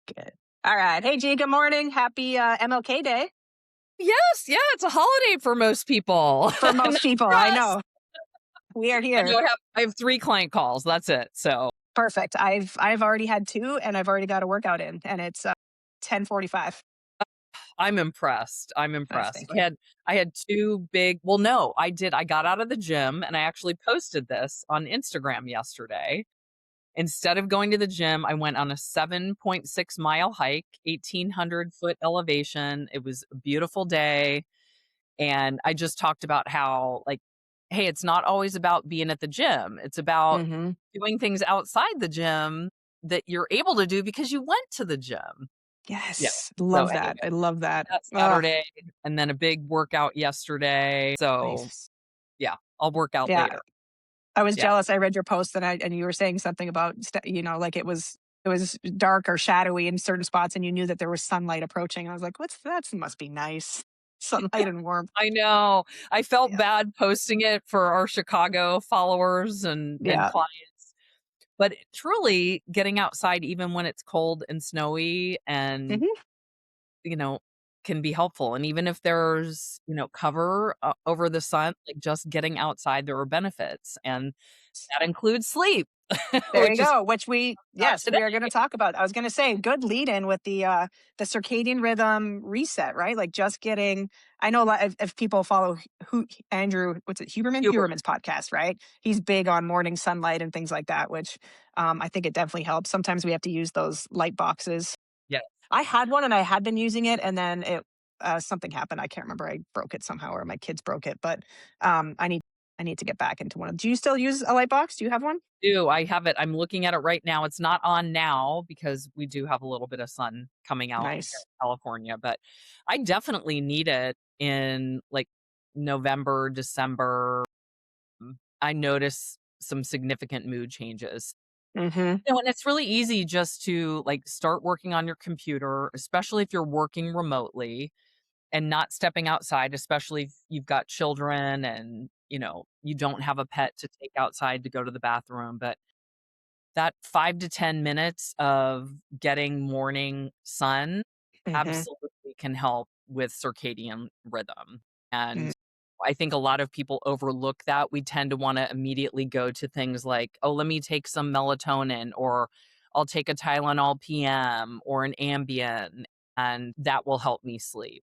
Good. All right. Hey, G, good morning. Happy MLK Day Yes, yeah, it's a holiday for most people. for Not most people. for I us. know. We are I here. know I have 3 client calls, that's it, so Perfect. I've already had two and I've already got a workout in and it's 10:45. I'm impressed, I'm Nice. impressed. Thank I you. had I had 2 big well, no, I got out of the gym, and I actually posted this on Instagram yesterday. Instead of going to the gym, I went on a 7.6-mile hike, 1,800-foot elevation. It was a beautiful day. And I just talked about how, like, hey, it's not always about being at the gym. It's about Mm-hmm. doing things outside the gym that you're able to do because you went to the gym. Yeah. Yes. So Love anyway, that. I love that. that Oh, Saturday and then a big workout yesterday. So nice. yeah, I'll work out Yeah. later. I was Yeah. jealous. I read your post and you were saying something about, like it was dark or shadowy in certain spots and you knew that there was sunlight approaching. I was like, what's that? Must be nice. Sunlight and warmth. I know. I felt Yeah. bad posting it for our Chicago followers and Yeah. clients. But truly getting outside even when it's cold and snowy and Hmm. you know, can be helpful. And even if there's, cover over the sun, like just getting outside, there are benefits. And that includes sleep, There you which is go, not yes, today. we are gonna talk about. I was gonna say, good lead in with the circadian rhythm reset, right? Like just getting I know a lot if people follow who Andrew, what's it, Huberman. Huberman's podcast, right? He's big on morning sunlight and things like that, which I think it definitely helps. Sometimes we have to use those light boxes. Yeah. I had one and I had been using it and then something happened. I can't remember. I broke it somehow or my kids broke it, but I need to get back into one. Do you still use a light box? Do you have one? Do I have it? I'm looking at it right now. It's not on now because we do have a little bit of sun coming out here Nice. in California, but I definitely need it in like November, December. I notice some significant mood changes. Mhm. And it's really easy just to, like, start working on your computer, especially if you're working remotely and not stepping outside, especially if you've got children and, you don't have a pet to take outside to go to the bathroom, but that 5 to 10 minutes of getting morning sun Mhm. absolutely can help with circadian rhythm, Mm. and I think a lot of people overlook that. We tend to wanna immediately go to things like, "Oh, let me take some melatonin," or, "I'll take a Tylenol PM or an Ambien, and that will help me sleep,"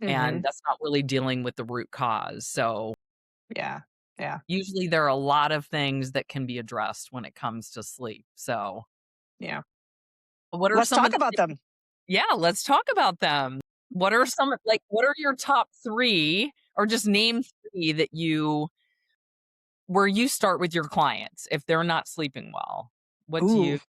and Mhm. that's not really dealing with the root cause, so, Yeah. Yeah. usually there are a lot of things that can be addressed when it comes to sleep, so, Yeah. what are Let's some of talk the about them. Yeah, let's talk about them. What are your top 3 or just name 3 that where you start with your clients if they're not sleeping well? What do you Ooh,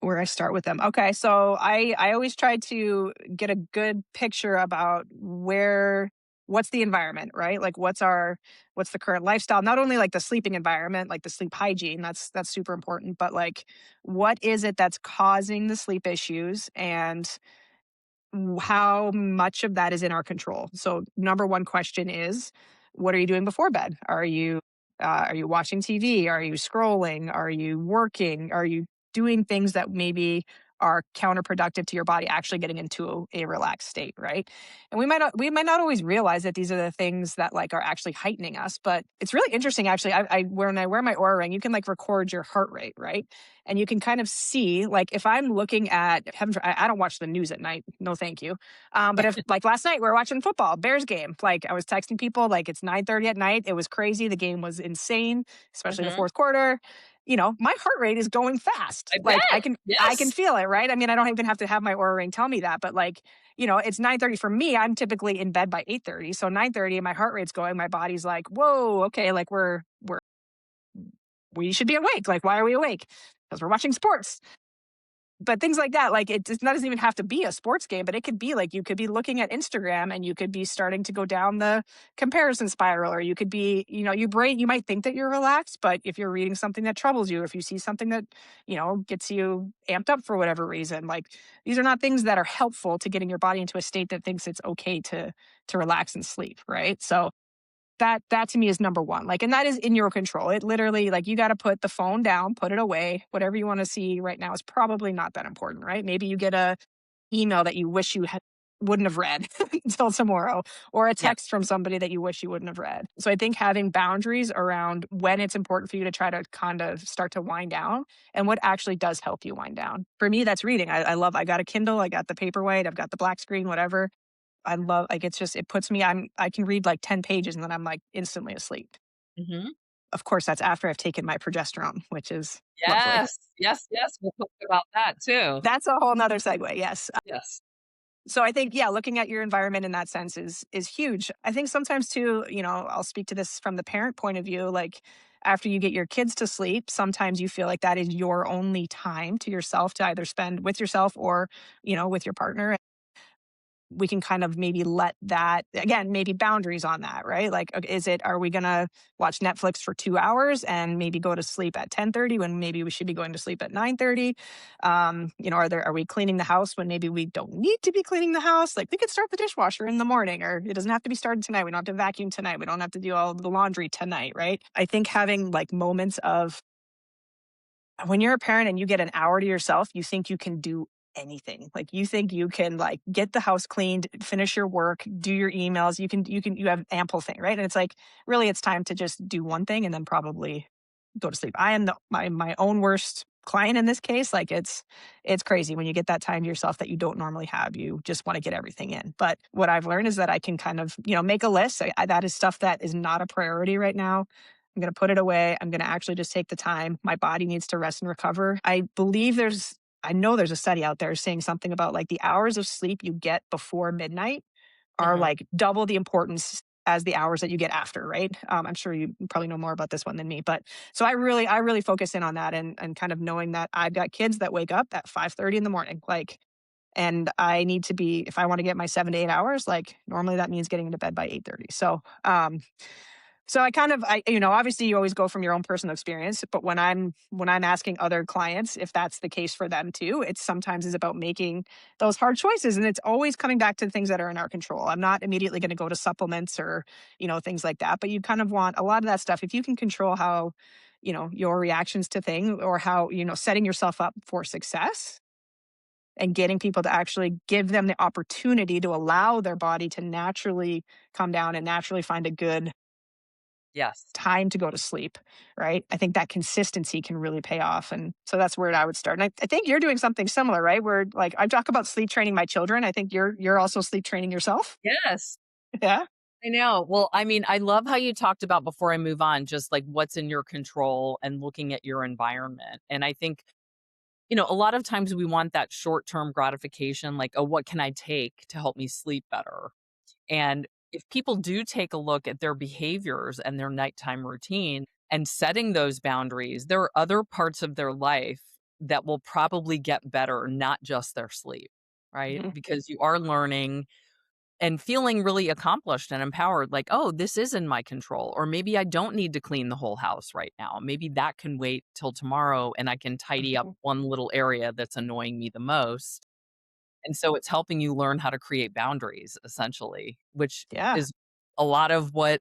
where I start with them. Okay, so I always try to get a good picture about what's the environment, right? Like what's the current lifestyle? Not only like the sleeping environment, like the sleep hygiene, that's super important, but like what is it that's causing the sleep issues and how much of that is in our control. So, number one question is, what are you doing before bed? Are you watching TV? Are you scrolling? Are you working? Are you doing things that maybe are counterproductive to your body actually getting into a relaxed state, right? And we might not always realize that these are the things that like are actually heightening us, but it's really interesting actually. I when I wear my Aura ring, you can like record your heart rate, right? And you can kind of see like if I'm looking at I don't watch the news at night, no thank you. But if like last night we were watching football, Bears game, like I was texting people like it's 9:30 at night, it was crazy, the game was insane, especially the Mhm. fourth quarter. My heart rate is going fast, I like i bet. can i can Yes. feel it, right? I mean, I don't even have to have my Aura ring tell me that, but like it's 9:30 for me. I'm typically in bed by 8:30, so 9:30 and my heart rate's going, my body's like, whoa, okay, like we should be awake. Like, why are we awake? Because we're watching sports. But things like that, like doesn't even have to be a sports game, but it could be like you could be looking at Instagram and you could be starting to go down the comparison spiral, or you could be, you might think that you're relaxed, but if you're reading something that troubles you, if you see something that, gets you amped up for whatever reason, like these are not things that are helpful to getting your body into a state that thinks it's okay to relax and sleep, right? So that to me is number one. Like, and that is in your control. It literally, like, you got to put the phone down, put it away. Whatever you want to see right now is probably not that important, right? Maybe you get email that you wish wouldn't have read until tomorrow, or a Yeah. text from somebody that you wish you wouldn't have read. So I think having boundaries around when it's important for you to try to kind of start to wind down and what actually does help you wind down. For me, that's reading. I got a Kindle, I got the Paperwhite, I've got the black screen, whatever. I love, like, it's just, it puts me, I can read like 10 pages and then I'm like instantly asleep. Mhm. Of course, that's after I've taken my progesterone, which is lovely. Yes. Yes, yes, we'll talk about that too. That's a whole nother segue. Yes. Yes. So I think, yeah, looking at your environment in that sense is huge. I think sometimes too, I'll speak to this from the parent point of view. Like, after you get your kids to sleep, sometimes you feel like that is your only time to yourself to either spend with yourself or, with your partner. We can kind of maybe let that, again, maybe boundaries on that, right? Like, are we going to watch Netflix for 2 hours and maybe go to sleep at 10:30 when maybe we should be going to sleep at 9:30? Are we cleaning the house when maybe we don't need to be cleaning the house? Like, we could start the dishwasher in the morning, or it doesn't have to be started tonight. We don't have to vacuum tonight. We don't have to do all the laundry tonight, right? I think having like moments of, when you're a parent and you get an hour to yourself, you think you can do anything. Like, you think you can like get the house cleaned, finish your work, do your emails. You have ample thing, right? And it's like, really, it's time to just do one thing and then probably go to sleep. I am my own worst client in this case. Like, it's crazy when you get that time to yourself that you don't normally have. You just want to get everything in. But what I've learned is that I can kind of, make a list. That is stuff that is not a priority right now. I'm going to put it away. I'm going to actually just take the time. My body needs to rest and recover. I know there's a study out there saying something about like the hours of sleep you get before midnight are Mhm. like double the importance as the hours that you get after, right? I'm sure you probably know more about this one than me, but so I really focus in on that, and kind of knowing that I've got kids that wake up at 5:30 in the morning, like, and I need to be, if I want to get my 7 to 8 hours, like, normally that means getting into bed by 8:30. So I kind of, obviously you always go from your own personal experience, but when I'm asking other clients if that's the case for them too, it's sometimes is about making those hard choices, and it's always coming back to the things that are in our control. I'm not immediately going to go to supplements or, things like that, but you kind of want a lot of that stuff if you can control how, your reactions to things, or how, setting yourself up for success and getting people to actually give them the opportunity to allow their body to naturally come down and naturally find a good Yes. time to go to sleep, right? I think that consistency can really pay off. And so that's where I would start. And I think you're doing something similar, right? Where, like, I talk about sleep training my children. I think you're also sleep training yourself. Yes. Yeah. I know. Well, I mean, I love how you talked about, before I move on, just like what's in your control and looking at your environment. And I think, a lot of times we want that short-term gratification, like, oh, what can I take to help me sleep better? And if people do take a look at their behaviors and their nighttime routine and setting those boundaries, there are other parts of their life that will probably get better, not just their sleep, right? Mhm. Because you are learning and feeling really accomplished and empowered, like, oh, this is in my control. Or maybe I don't need to clean the whole house right now. Maybe that can wait till tomorrow and I can tidy up Mhm. one little area that's annoying me the most. And so it's helping you learn how to create boundaries, essentially, which Yeah. is a lot of what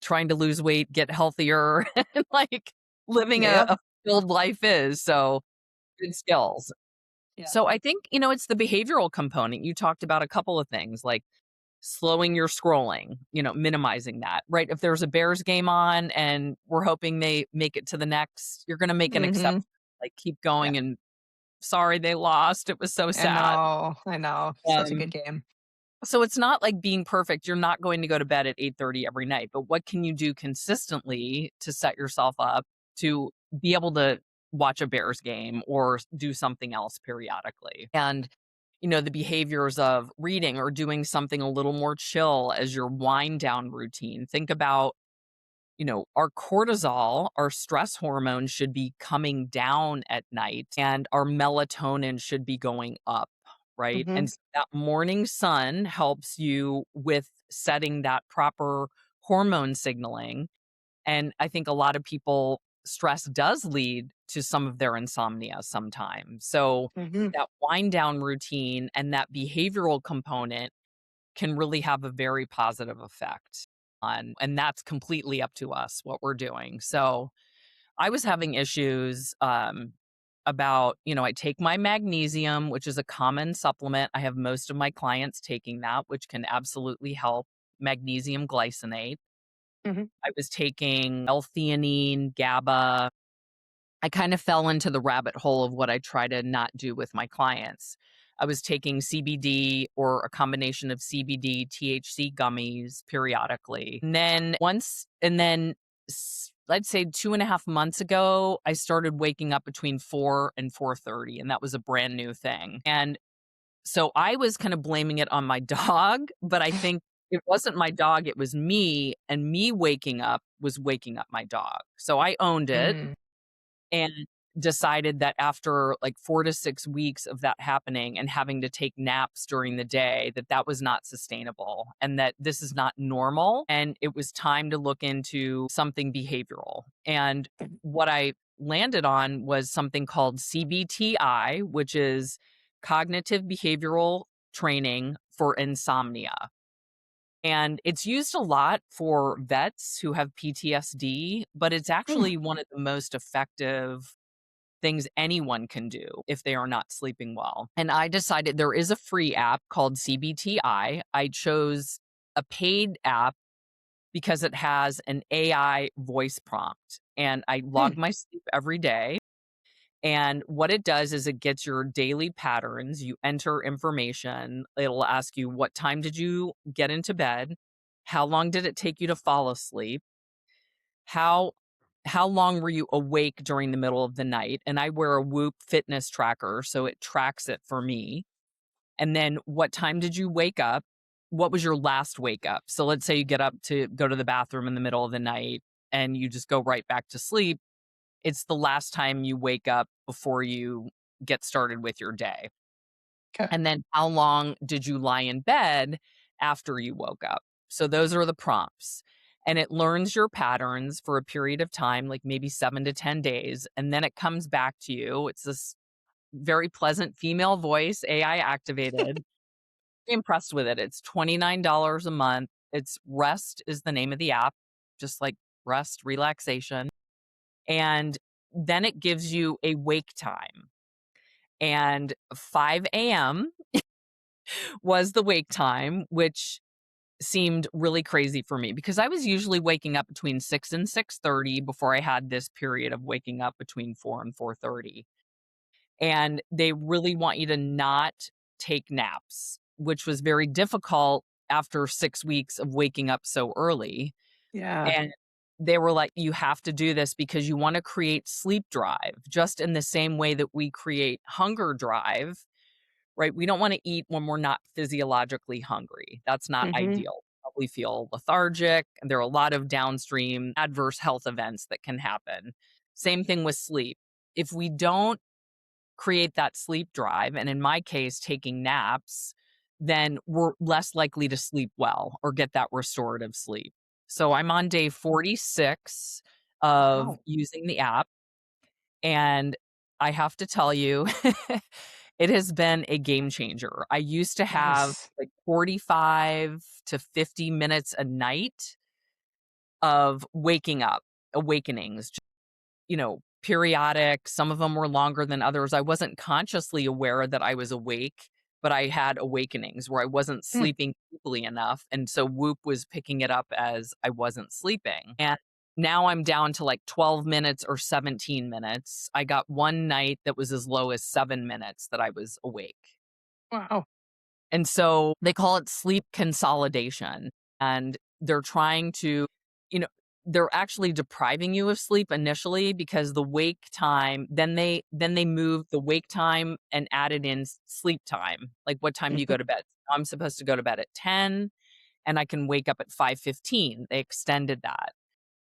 trying to lose weight, get healthier, and like living Yep. a fulfilled life is. So good skills. Yeah. So I think, it's the behavioral component. You talked about a couple of things like slowing your scrolling, minimizing that, right? If there's a Bears game on and we're hoping they make it to the next, you're going to make an Hmm. exception, like keep Yeah. going and sorry they lost. It was so I sad. know. I know. Such a good Um, game. so it's not like being perfect. You're not going to go to bed at 8:30 every night, but what can you do consistently to set yourself up to be able to watch a Bears game or do something else periodically? And the behaviors of reading or doing something a little more chill as your wind down routine. Think about, our cortisol, our stress hormone should be coming down at night and our melatonin should be going up, right? Hmm. And that morning sun helps you with setting that proper hormone signaling. And I think a lot of people, stress does lead to some of their insomnia sometimes. So Hmm. that wind down routine and that behavioral component can really have a very positive effect on, and that's completely up to us what we're doing. So I was having issues about, I take my magnesium, which is a common supplement. I have most of my clients taking that, which can absolutely help magnesium glycinate. Mhm. I was taking L-theanine, GABA. I kind of fell into the rabbit hole of what I try to not do with my clients. I was taking CBD or a combination of CBD, THC gummies periodically. I'd say 2.5 months ago, I started waking up between 4 and 4:30, and that was a brand new thing. And so I was kind of blaming it on my dog, but I think it wasn't my dog, it was me, and me waking up was waking up my dog. So I owned it Mm. and decided that after like 4 to 6 weeks of that happening and having to take naps during the day, that that was not sustainable and that this is not normal, and it was time to look into something behavioral. And what I landed on was something called CBTI, which is cognitive behavioral training for insomnia. And it's used a lot for vets who have PTSD, but it's Mm. actually one of the most effective things anyone can do if they are not sleeping well. And I decided there is a free app called CBTI. I chose a paid app because it has an AI voice prompt. And I log Mm. my sleep every day. And what it does is it gets your daily patterns. You enter information. It'll ask you, what time did you get into bed? How long did it take you to fall asleep? How how long were you awake during the middle of the night? And I wear a Whoop fitness tracker, so it tracks it for me. And then what time did you wake up? What was your last wake up? So let's say you get up to go to the bathroom in the middle of the night and you just go right back to sleep. It's the last time you wake up before you get started with your day. 'Kay. And then how long did you lie in bed after you woke up? So those are the prompts. And it learns your patterns for a period of time, like maybe 7 to 10 days. And then it comes back to you. It's this very pleasant female voice, AI activated. Very impressed with it. It's $29 a month. It's Rest is the name of the app, just like rest, relaxation. And then it gives you a wake time. And 5 a.m. was the wake time, which seemed really crazy for me because I was usually waking up between 6 and 6:30 before I had this period of waking up between 4 and 4:30. And they really want you to not take naps, which was very difficult after 6 weeks of waking up so early. Yeah. And they were like, "You have to do this because you wanna create sleep drive, just in the same way that we create hunger drive." Right? We don't wanna eat when we're not physiologically hungry. That's not Mhm. ideal. We feel lethargic, and there are a lot of downstream adverse health events that can happen. Same thing with sleep. If we don't create that sleep drive, and in my case, taking naps, then we're less likely to sleep well or get that restorative sleep. So I'm on day 46 of Wow. using the app, and I have to tell you, it has been a game changer. I used to have Nice. like 45 to 50 minutes a night of waking up, awakenings, periodic. Some of them were longer than others. I wasn't consciously aware that I was awake, but I had awakenings where I wasn't Mm. sleeping deeply enough. And so Whoop was picking it up as I wasn't sleeping. And now I'm down to like 12 minutes or 17 minutes. I got one night that was as low as 7 minutes that I was awake. Wow. And so they call it sleep consolidation. And they're trying to, you know, they're actually depriving you of sleep initially because the wake time, then they move the wake time and added in sleep time. Like what time do you Mhm. go to bed? I'm supposed to go to bed at 10 and I can wake up at 5:15. They extended that.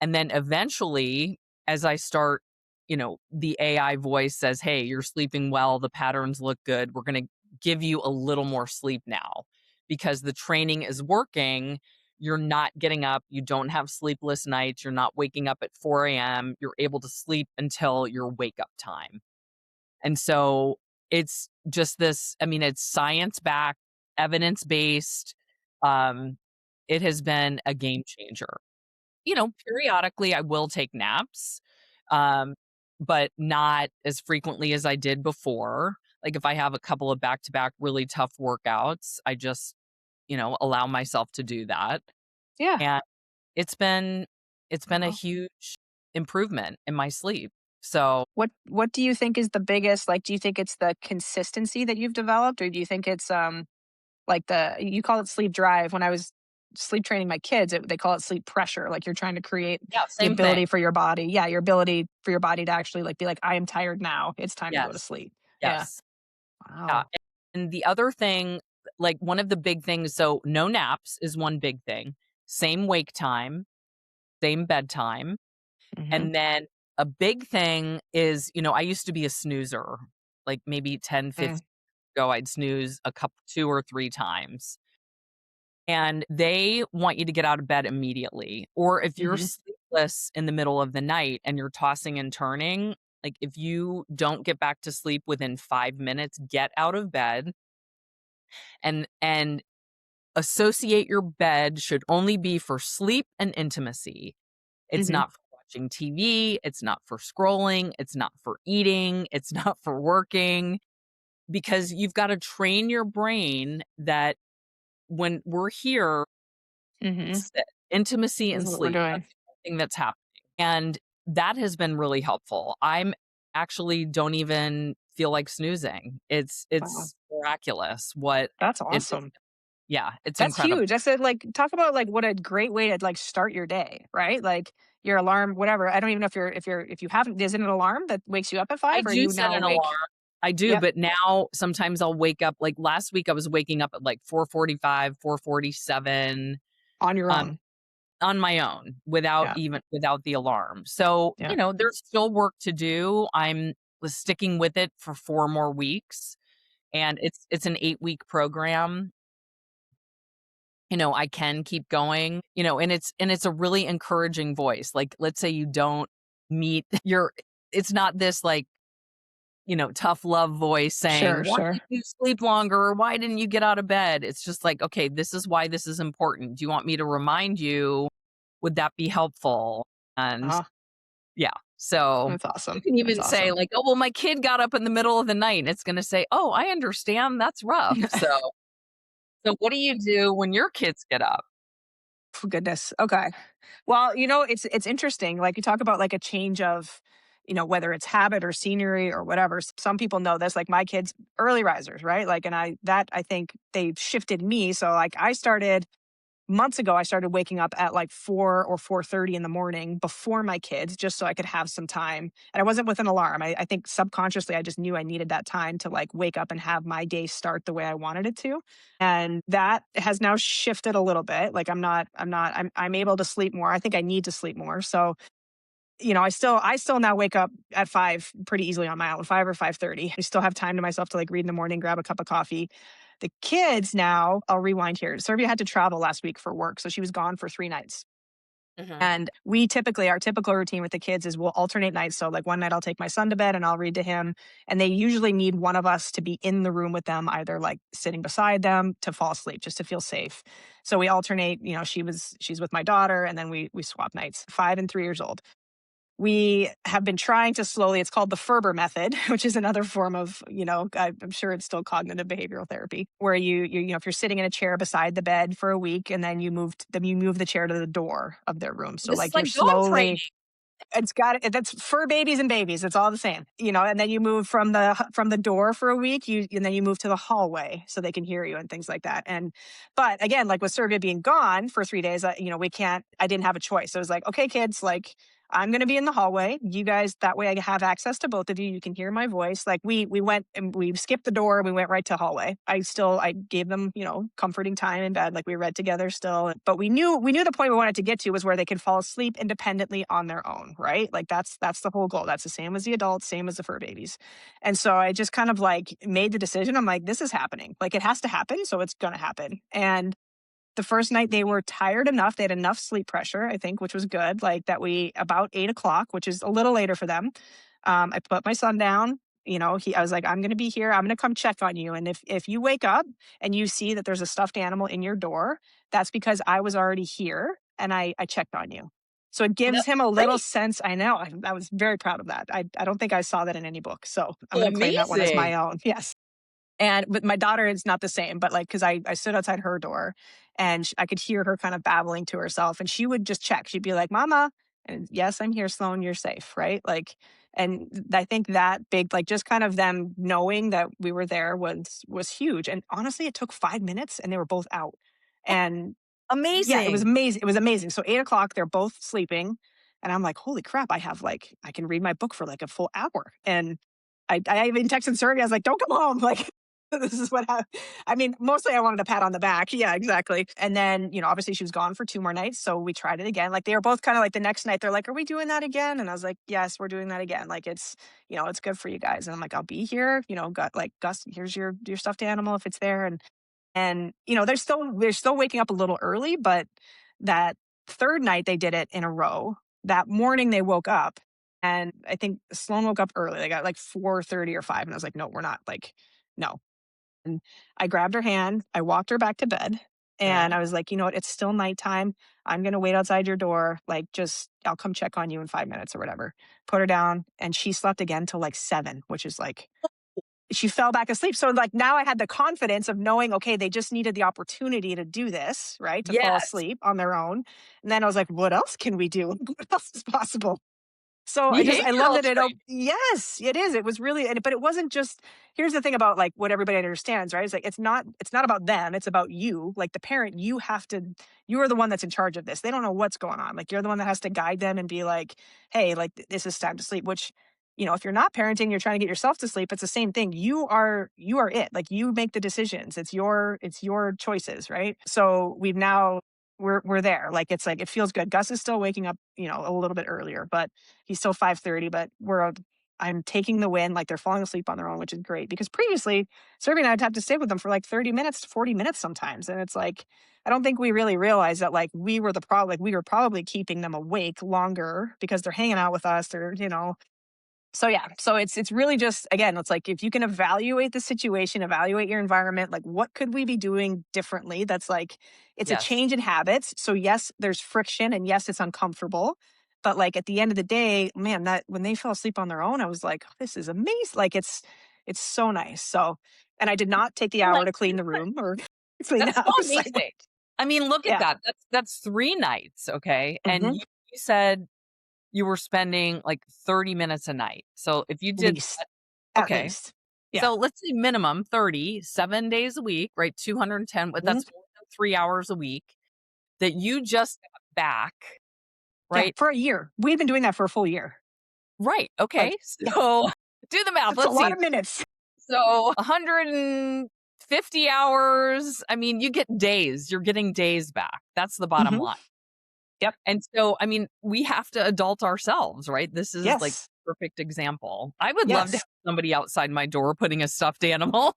And then eventually, as I start, the AI voice says, "Hey, you're sleeping well. The patterns look good. We're going to give you a little more sleep now because the training is working. You're not getting up. You don't have sleepless nights. You're not waking up at 4 a.m. You're able to sleep until your wake up time." And so it's just this, I mean, it's science backed, evidence based. Um, it has been a game changer. Periodically I will take naps. Um, but not as frequently as I did before. Like if I have a couple of back to back really tough workouts, I just, allow myself to do that. Yeah. And it's been it's been a Wow. huge improvement in my sleep. So, What do you think is the biggest, like, do you think it's the consistency that you've developed, or do you think it's, like you call it sleep drive. When I was sleep training my kids, they call it sleep pressure. Like you're trying to create yeah, the same thing. ability for your body. Yeah, your ability for your body to actually like be like, I am tired now. It's time to go to Yes. sleep. Yeah. Yes. Yeah, Wow. and the other thing, like, one of the big things, so no naps is one big thing. Same wake time, same bedtime, Hmm. and then a big thing is, I used to be a snoozer, like, maybe 10, Mm, 15 ago, I'd snooze a couple 2 or 3 times, and they want you to get out of bed immediately, or if you're hmm. sleepless in the middle of the night and you're tossing and turning, like, if you don't get back to sleep within 5 minutes, get out of bed and associate your bed should only be for sleep and intimacy. It's Hmm. not for watching TV, it's not for scrolling, it's not for eating, it's not for working, because you've got to train your brain that when we're here, Hmm. it's intimacy This and is what we're sleep. doing. That's the only thing that's happening. And that has been really helpful. I'm actually don't even feel like snoozing. It's Wow. it's miraculous what That's it is. awesome. Yeah, it's That's incredible. huge. That's a, like, talk about like what a great way to like start your day, right? Like your alarm, whatever. I don't even know if you haven't, is it an alarm that wakes you up at I 5, or are do you set now an awake? alarm. I do, Yep. but now sometimes I'll wake up like last week I was waking up at like 4:45, 4:47, On your um, own. on my own Yeah. without the alarm. So, Yeah. there's still work to do. I'm was sticking with it for 4 more weeks, and it's an 8-week program. I can keep going, and it's a really encouraging voice. Like, let's say you don't meet your it's not this like tough love voice saying, Sure, "Why sure. didn't you sleep longer? Why didn't you get out of bed?" It's just like, "Okay, this is why this is important. Do you want me to remind you? Would that be helpful?" And Uh-huh. yeah, so That's you awesome. can That's even say awesome. like, "Oh, well, my kid got up in the middle of the night," and it's gonna say, "Oh, I understand. That's rough." So what do you do when your kids get up? For goodness. Okay. Well, it's interesting. Like you talk about like a change of, whether it's habit or scenery or whatever. Some people know this. Like my kids, early risers, right? Like, and I think they shifted me. So like I started months ago, I started waking up at like 4 or 4:30 in the morning before my kids, just so I could have some time. And I wasn't with an alarm. I think subconsciously I just knew I needed that time to like wake up and have my day start the way I wanted it to. And that has now shifted a little bit. Like I'm able to sleep more. I think I need to sleep more. So, I still now wake up at 5 pretty easily on my own, 5 or 5:30. I still have time to myself to like read in the morning, grab a cup of coffee. The kids now, I'll rewind here. Serbia had to travel last week for work, so she was gone for 3 nights. Mhm. And our typical routine with the kids is we'll alternate nights. So like one night I'll take my son to bed and I'll read to him. And they usually need one of us to be in the room with them, either like sitting beside them to fall asleep, just to feel safe. So we alternate, she's with my daughter, and then we swap nights, 5 and 3 years old. We have been trying to slowly, it's called the Ferber method, which is another form of, I'm sure it's still cognitive behavioral therapy, where if you're sitting in a chair beside the bed for a week, and then you move the chair to the door of their room. So This is like you're like dog slowly, training. that's fur babies and babies. It's all the same, and then you move from the door for a week, and then you move to the hallway so they can hear you and things like that. But again, like with Serbia being gone for 3 days, I didn't have a choice. So it was like, okay, kids, like I'm going to be in the hallway. You guys, that way I have access to both of you. You can hear my voice. Like we went and we skipped the door. We went right to hallway. I gave them, comforting time in bed. Like we read together still, but we knew the point we wanted to get to was where they could fall asleep independently on their own, right? Like that's the whole goal. That's the same as the adults, same as the fur babies. And so I just kind of like made the decision. I'm like, this is happening. Like it has to happen. So it's going to happen. And the first night they were tired enough, they had enough sleep pressure, I think, which was good. Like that we about 8 o'clock, which is a little later for them. I put my son down. I was like, I'm going to be here. I'm going to come check on you. And if you wake up and you see that there's a stuffed animal in your door, that's because I was already here and I checked on you. So it Oh, gives that's him a little great. sense. I know. I was very proud of that. I don't think I saw that in any book. So I'm Oh, going to claim that one as amazing. my own. Yes. And but my daughter is not the same, but like, cause I stood outside her door and I could hear her kind of babbling to herself and she would just check. She'd be like, Mama, and yes, I'm here, Sloan, you're safe. Right. Like, and I think that big, like just kind of them knowing that we were there was huge. And honestly, it took 5 minutes and they were both out. And yeah, it was Amazing. amazing. It was amazing. So 8 o'clock, they're both sleeping. And I'm like, holy crap, I have like, I can read my book for like a full hour. And I even texted Sergey, I was like, don't come home. Like, this is what happened. I mean, mostly I wanted a pat on the back. Yeah, exactly. And then, obviously she was gone for 2 more nights. So we tried it again. Like they were both kind of like the next night, they're like, are we doing that again? And I was like, yes, we're doing that again. Like it's good for you guys. And I'm like, I'll be here, got like Gus, here's your stuffed animal if it's there. And they're still waking up a little early, but that third night they did it in a row. That morning they woke up, and I think Sloan woke up early. They got like 4:30 or 5, and I was like, "No, we're not." Like, no. And I grabbed her hand, I walked her back to bed, and Okay. I was like, "You know what? It's still nighttime. I'm gonna wait outside your door. Like, just I'll come check on you in 5 minutes or whatever." Put her down, and she slept again till like 7, which is like she fell back asleep. So like now I had the confidence of knowing, okay, they just needed the opportunity to do this, right? To fall Yes. asleep on their own. And then I was like, what else can we do? What else is possible? So I love Behavioral that training. yes, it is. It was really, but it wasn't just, here's the thing about like what everybody understands, right? It's like, it's not about them. It's about you. Like the parent, you are the one that's in charge of this. They don't know what's going on. Like you're the one that has to guide them and be like, hey, like this is time to sleep, which, if you're not parenting, you're trying to get yourself to sleep. It's the same thing. You are it. Like you make the decisions. It's your choices, right? So we're there. Like it's like it feels good. Gus is still waking up, a little bit earlier, but he's still 5:30, but I'm taking the win. Like they're falling asleep on their own, which is great because previously Serby and I'd have to stay with them for like 30 minutes to 40 minutes sometimes. And it's like, I don't think we really realized that like we were the problem. Like we were probably keeping them awake longer because they're hanging out with us. So yeah, so it's really just, again, it's like if you can evaluate the situation, evaluate your environment, like what could we be doing differently? That's like it's a Yes. change in habits. So yes, there's friction and yes, it's uncomfortable. But like at the end of the day, man, that when they fell asleep on their own, I was like, this is amazing. Like it's so nice. So and I did not take the So hour nice to to clean the hear. room or clean the That's so house. Like, amazing. I mean, look at yeah. that. That's 3 nights, okay? And Hmm. you said you were spending like 30 minutes a night. So if you did Least. that, At okay. least. Yeah. So let's say minimum 30, 7 days a week, right? 210, but Mhm. that's more than 3 hours a week that you just got back, Yeah. right? For a year. We've been doing that for a full year. Right, Like, okay. yeah, So do the math. that's a Let's lot see. of minutes. So 150 hours. I mean, you get days. You're getting days back. That's the bottom Hmm. line. Yep. And so, I mean, we have to adult ourselves, right? This is like Yes. perfect example. I would love to have Yes. somebody outside my door putting a stuffed animal.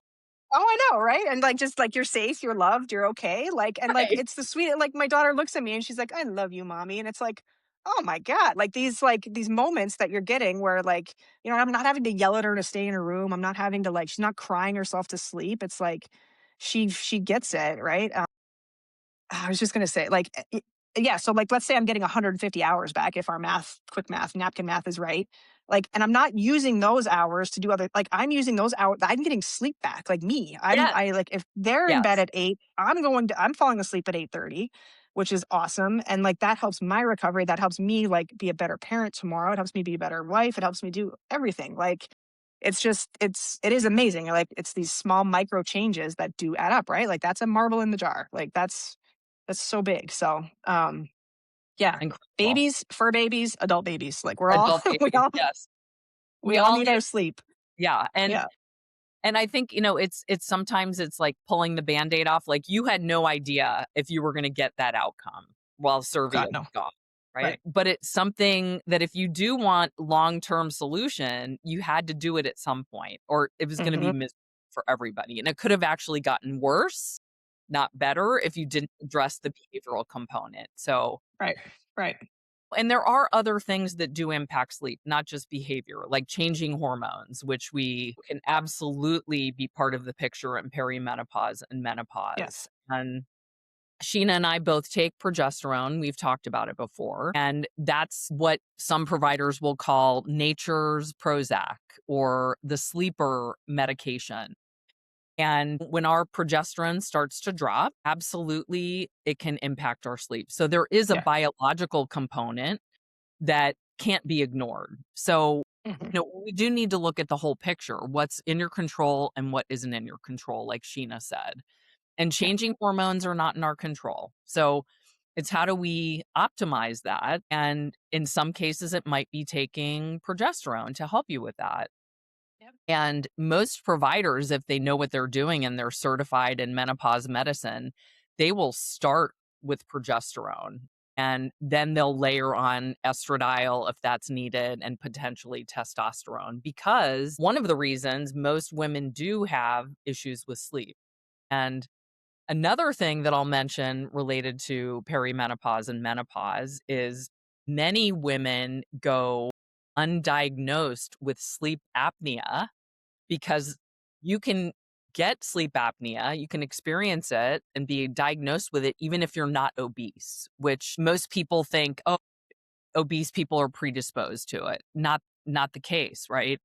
Oh, I know, right? And like just like you're safe, you're loved, you're okay. Like Right. it's the sweet like my daughter looks at me and she's like, I love you, mommy. And it's like, oh my God. Like these moments that you're getting where like, I'm not having to yell at her to stay in her room. I'm not having to like she's not crying herself to sleep. It's like she gets it, right? I was just gonna say, like, yeah. So, like, let's say I'm getting 150 hours back if our quick math, napkin math is right. Like, and I'm not using those hours to do other. Like, I'm using those hours. I'm getting sleep back. Like me, Yes. I like if they're in bed Yes. at 8, I'm falling asleep at 8:30, which is awesome. And like that helps my recovery. That helps me like be a better parent tomorrow. It helps me be a better wife. It helps me do everything. Like it is amazing. Like it's these small micro changes that do add up, right? Like that's a marble in the jar. Like that's so big. So, yeah, Incredible. babies, fur babies, adult babies. Like we're all Adult we babies. all Yes. we We all all need need our it. sleep. Yeah. Yeah. And I think, it's sometimes it's like pulling the Band-Aid off. Like you had no idea if you were going to get that outcome while Servia God, was no. gone. Right. Right. But it's something that if you do want long-term solution, you had to do it at some point, or it was going to be Hmm. miserable for everybody. And it could have actually gotten worse, not better, if you didn't address the behavioral component. So, Right. Right. and there are other things that do impact sleep, not just behavior, like changing hormones, which we can absolutely be part of the picture in perimenopause and menopause. Yes. And Sheena and I both take progesterone. We've talked about it before. And that's what some providers will call nature's Prozac or the sleeper medication. And when our progesterone starts to drop, absolutely it can impact our sleep. So there is a Yeah. biological component that can't be ignored. So, Mhm. we do need to look at the whole picture, what's in your control and what isn't in your control, like Sheena said. And Yeah. changing hormones are not in our control. So it's how do we optimize that? And in some cases, it might be taking progesterone to help you with that. Yep. And most providers, if they know what they're doing and they're certified in menopause medicine, they will start with progesterone and then they'll layer on estradiol if that's needed and potentially testosterone. Because one of the reasons most women do have issues with sleep. And another thing that I'll mention related to perimenopause and menopause is many women go undiagnosed with sleep apnea because you can get sleep apnea, you can experience it and be diagnosed with it even if you're not obese, which most people think, oh, obese people are predisposed to it. Not the case, right?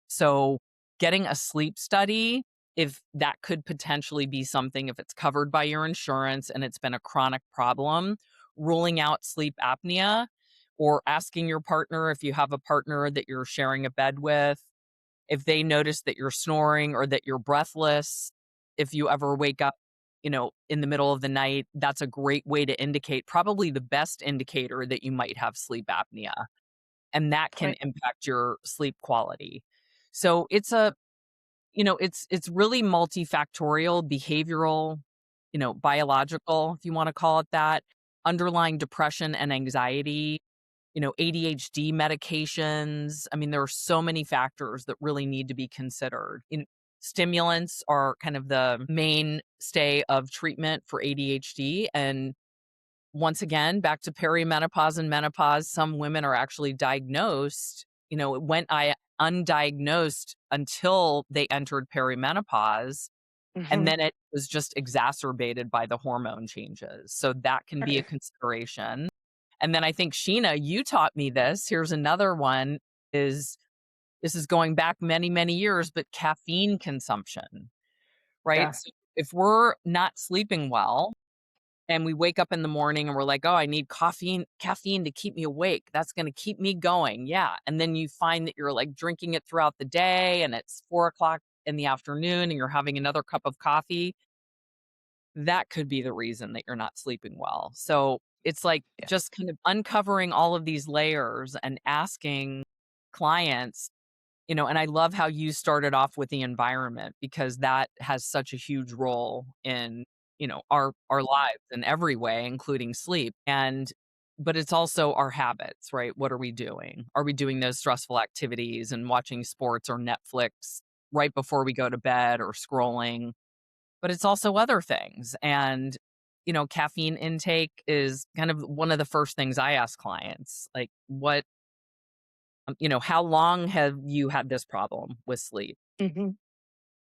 So getting a sleep study, if that could potentially be something, if it's covered by your insurance and it's been a chronic problem, ruling out sleep apnea or asking your partner if you have a partner that you're sharing a bed with, if they notice that you're snoring or that you're breathless, if you ever wake up, in the middle of the night, that's a great way to indicate, probably the best indicator that you might have sleep apnea, and that can Right. impact your sleep quality. So it's really multifactorial, behavioral, biological, if you want to call it that, underlying depression and anxiety, ADHD medications. I mean, there are so many factors that really need to be considered. Stimulants are kind of the mainstay of treatment for ADHD. And once again, back to perimenopause and menopause, some women are actually diagnosed, went undiagnosed until they entered perimenopause. And Mhm. then it was just exacerbated by the hormone changes. So that can be a Right. consideration. And then I think, Sheena, you taught me this. Here's another one is this is going back many, many years, but caffeine consumption, right? Yeah. So if we're not sleeping well and we wake up in the morning and we're like, oh, I need caffeine to keep me awake. That's going to keep me going. Yeah. And then you find that you're like drinking it throughout the day and it's 4 o'clock in the afternoon and you're having another cup of coffee. That could be the reason that you're not sleeping well. So it's like Yeah. just kind of uncovering all of these layers and asking clients, and I love how you started off with the environment because that has such a huge role in, our lives in every way, including sleep. But it's also our habits, right? What are we doing? Are we doing those stressful activities and watching sports or Netflix right before we go to bed or scrolling? But it's also other things. And, caffeine intake is kind of one of the first things I ask clients, like, how long have you had this problem with sleep? Mhm.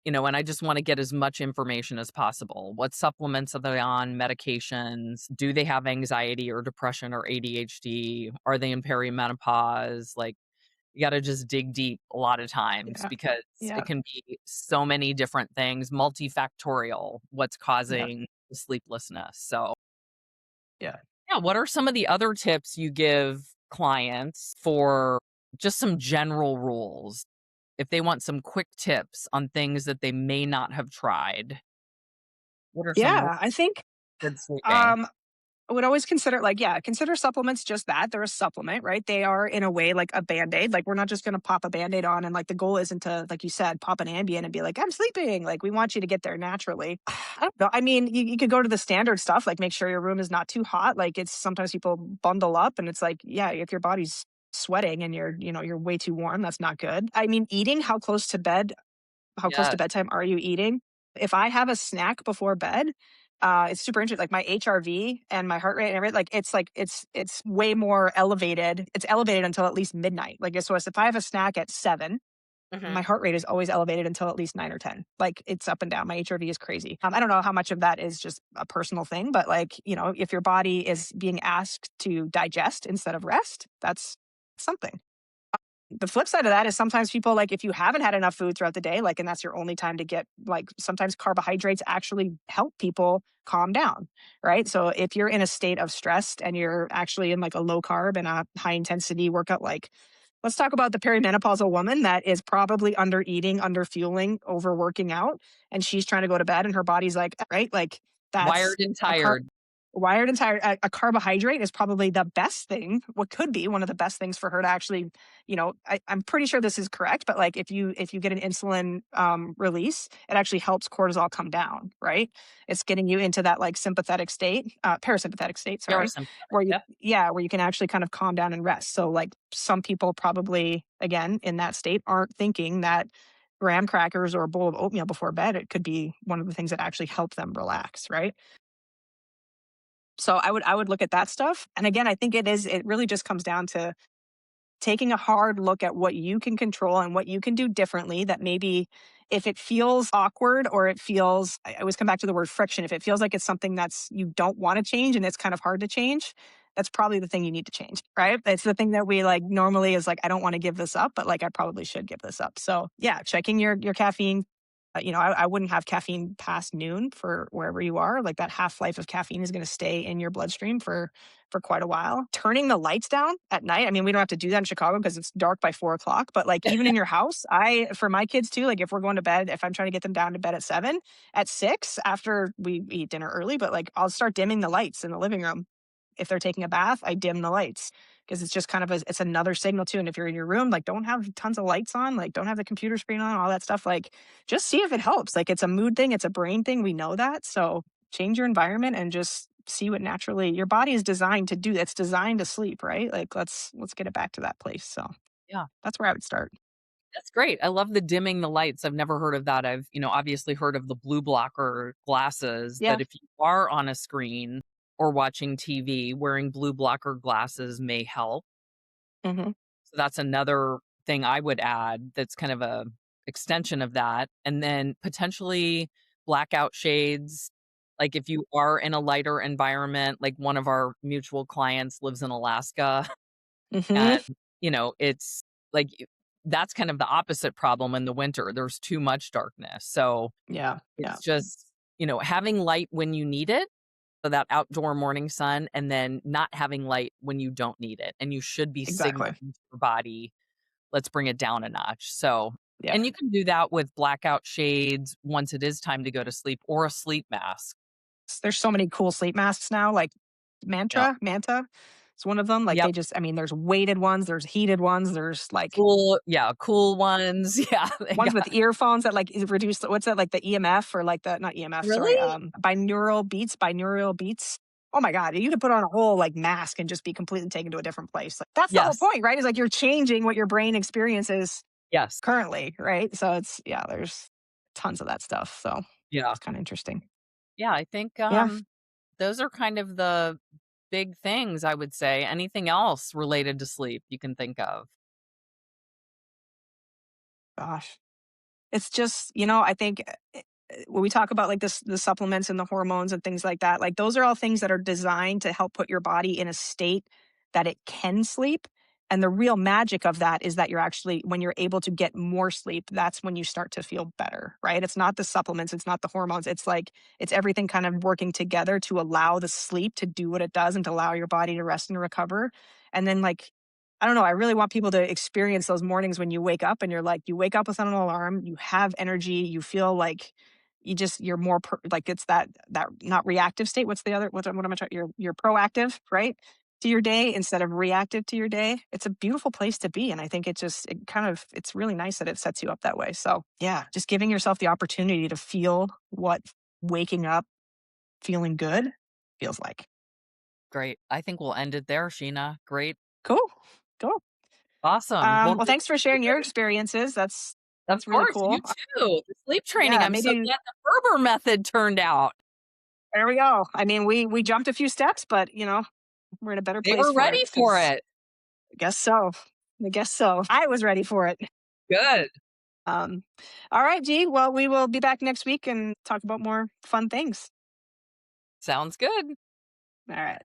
And I just want to get as much information as possible. What supplements are they on? Medications? Do they have anxiety or depression or ADHD? Are they in perimenopause? Like, you got to just dig deep a lot of times Yeah. because Yeah. it can be so many different things, multifactorial, what's Yeah. causing the sleeplessness. So, Yeah. yeah, what are some of the other tips you give clients for just some general rules if they want some quick tips on things that they may not have tried? What are some Yeah. I think good sleeping? um I would always consider consider supplements just that. They're a supplement, right? They are in a way like a band-aid. Like we're not just gonna pop a band-aid on and like the goal isn't to, like you said, pop an Ambien and be like, I'm sleeping. Like we want you to get there naturally. I don't know. I mean, you could go to the standard stuff, like make sure your room is not too hot. Like it's sometimes people bundle up and it's like, yeah, if your body's sweating and you're way too warm, that's not good. I mean, eating, how close to Yes, bedtime are you eating? If I have a snack before bed, it's super interesting. Like my HRV and my heart rate and everything, it's way more elevated. It's elevated until at least midnight. Like so, if I have a snack at 7, Mhm. my heart rate is always elevated until at least 9 or 10. Like, it's up and down. My HRV is crazy. I don't know how much of that is just a personal thing, but, like, if your body is being asked to digest instead of rest, that's something. The flip side of that is sometimes people, like, if you haven't had enough food throughout the day, like, and that's your only time to get, like, sometimes carbohydrates actually help people calm down, right? So if you're in a state of stress and you're actually in, like, a low carb and a high intensity workout, like, let's talk about the perimenopausal woman that is probably under eating, under fueling, overworking out, and she's trying to go to bed and her body's like, right? Like, that's Wired and a car tired. wired and tired. A carbohydrate is probably the best thing, what could be one of the best things for her to actually, I'm pretty sure this is correct, but, like, if you get an insulin release, it actually helps cortisol come down, right? It's getting you into that, like, sympathetic state, parasympathetic state, sorry, Parasympathetic. where you Yep. yeah, where you can actually kind of calm down and rest. So, like, some people probably, again, in that state aren't thinking that graham crackers or a bowl of oatmeal before bed, it could be one of the things that actually help them relax, right? So I would look at that stuff. And again, I think it really just comes down to taking a hard look at what you can control and what you can do differently, that maybe if it feels awkward or it feels, I always come back to the word friction. If it feels like it's something that's you don't want to change and it's kind of hard to change, that's probably the thing you need to change, right? It's the thing that we, like, normally is like, I don't want to give this up, but, like, I probably should give this up. So yeah, checking your caffeine. I wouldn't have caffeine past noon for wherever you are. Like, that half life of caffeine is going to stay in your bloodstream for quite a while. Turning the lights down at night. I mean, we don't have to do that in Chicago because it's dark by 4 o'clock. But, like, even in your house, for my kids too, like, if we're going to bed, if I'm trying to get them down to bed at 7, at 6, after we eat dinner early, but, like, I'll start dimming the lights in the living room. If they're taking a bath, I dim the lights because it's just kind of it's another signal too. And if you're in your room, like, don't have tons of lights on, like, don't have the computer screen on, all that stuff. Like, just see if it helps. Like, it's a mood thing, it's a brain thing. We know that. So change your environment and just see what naturally your body is designed to do. It's designed to sleep, right? Like, let's get it back to that place. So Yeah. that's where I would start. That's great. I love the dimming the lights. I've never heard of that. I've, obviously heard of the blue blocker glasses Yeah. that if you are on a screen or watching TV, wearing blue blocker glasses may help. Hmm. So that's another thing I would add that's kind of a extension of that. And then potentially blackout shades. Like if you are in a lighter environment, like one of our mutual clients lives in Alaska. Hmm. And, it's like that's kind of the opposite problem in the winter. There's too much darkness. So Yeah. Yeah. it's just, having light when you need it, so that outdoor morning sun, and then not having light when you don't need it. And you should be signaling Exactly. to your body, let's bring it down a notch. So, Yeah. and you can do that with blackout shades once it is time to go to sleep or a sleep mask. There's so many cool sleep masks now, like Yep. Manta. It's one of them. Like, Yep. they just, I mean, there's weighted ones, there's heated ones, there's, like, Cool. Yeah. Cool ones. Yeah. They ones with got earphones that, like, reduce what's that, like, the EMF, or, like, the not EMF, sorry, really? binaural beats. Oh my god, you could put on a whole, like, mask and just be completely taken to a different place. Like, that's the whole Yes. point, right? Is, like, you're changing what your brain experiences Yes. currently, right? So it's, yeah, there's tons of that stuff. So Yeah. it's kinda interesting. Yeah. I think Yeah. those are kind of the big things I would say. Anything else related to sleep you can think of? Gosh. It's just, I think, when we talk about, like, this the supplements and the hormones and things like that, like, those are all things that are designed to help put your body in a state that it can sleep. And the real magic of that is that you're actually, when you're able to get more sleep, that's when you start to feel better, right? It's not the supplements, it's not the hormones. It's like, it's everything kind of working together to allow the sleep to do what it does and to allow your body to rest and recover. And then, like, I don't know, I really want people to experience those mornings when you wake up and you're like, you wake up without an alarm, you have energy, you feel like you're more like, it's that not reactive state. What's the other, what am I trying? You're proactive, right? To your day instead of reactive to your day. It's a beautiful place to be. And I think it's really nice that it sets you up that way. So yeah, just giving yourself the opportunity to feel what waking up feeling good feels like. Great. I think we'll end it there, Sheena. Great. Cool. Cool. Awesome. Well, Well, this thanks for sharing your experiences. of That's really course, you cool. too. The sleep training, Yeah, I'm so maybe glad the Ferber method turned out. there we go. I mean, we jumped a few steps, but, we're in a better They place were for it ready for because it. I guess so. I guess so. I was ready for it. Good. Um, all right, G. Well, we will be back next week and talk about more fun things. Sounds good. All right.